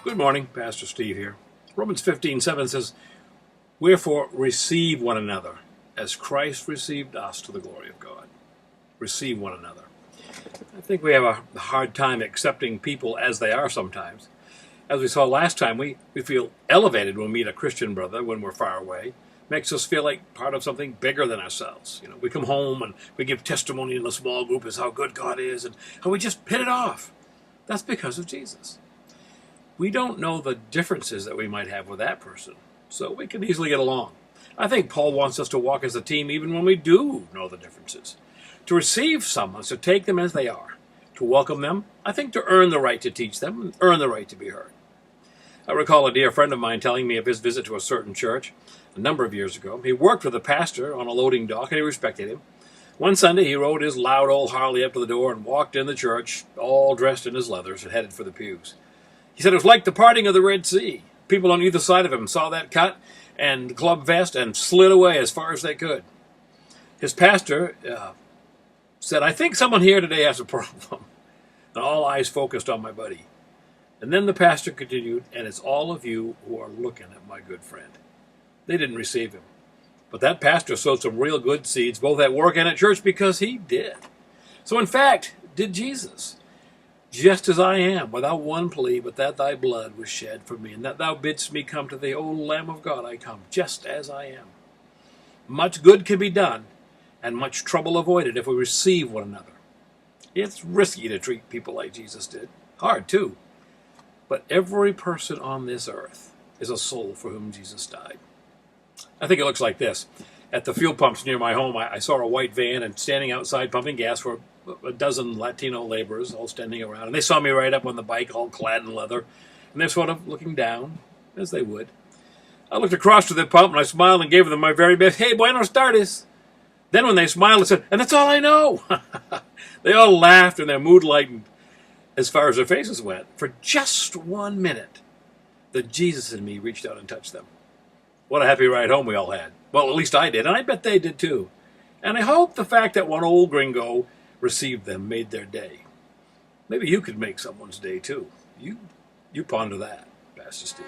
Good morning, Pastor Steve here. Romans 15:7 says, "Wherefore receive one another, as Christ received us to the glory of God." Receive one another. I think we have a hard time accepting people as they are sometimes. As we saw last time, we feel elevated when we meet a Christian brother when we're far away. Makes us feel like part of something bigger than ourselves. We come home and we give testimony in a small group as how good God is and how we just hit it off. That's because of Jesus. We don't know the differences that we might have with that person, so we can easily get along. I think Paul wants us to walk as a team even when we do know the differences. To receive someone is to take them as they are. To welcome them, I think to earn the right to teach them and earn the right to be heard. I recall a dear friend of mine telling me of his visit to a certain church a number of years ago. He worked with a pastor on a loading dock and he respected him. One Sunday he rode his loud old Harley up to the door and walked in the church, all dressed in his leathers and headed for the pews. He said it was like the parting of the Red Sea. People on either side of him saw that cut and club vest and slid away as far as they could. His pastor said, "I think someone here today has a problem." And all eyes focused on my buddy. And then the pastor continued, "And it's all of you who are looking at my good friend." They didn't receive him. But that pastor sowed some real good seeds, both at work and at church, because he did. So in fact, did Jesus. "Just as I am, without one plea, but that thy blood was shed for me, and that thou bidst me come to thee, O Lamb of God, I come, just as I am." Much good can be done, and much trouble avoided if we receive one another. It's risky to treat people like Jesus did. Hard, too. But every person on this earth is a soul for whom Jesus died. I think it looks like this. At the fuel pumps near my home, I saw a white van, and standing outside pumping gas were a dozen Latino laborers all standing around. And they saw me ride up on the bike, all clad in leather, and they're sort of looking down, as they would. I looked across to the pump, and I smiled and gave them my very best, "Hey, buenos tardes." Then when they smiled, I said, "And that's all I know." They all laughed, and their mood lightened as far as their faces went. For just 1 minute, the Jesus in me reached out and touched them. What a happy ride home we all had. Well, at least I did, and I bet they did too. And I hope the fact that one old gringo received them made their day. Maybe you could make someone's day too. You ponder that, Pastor Steve.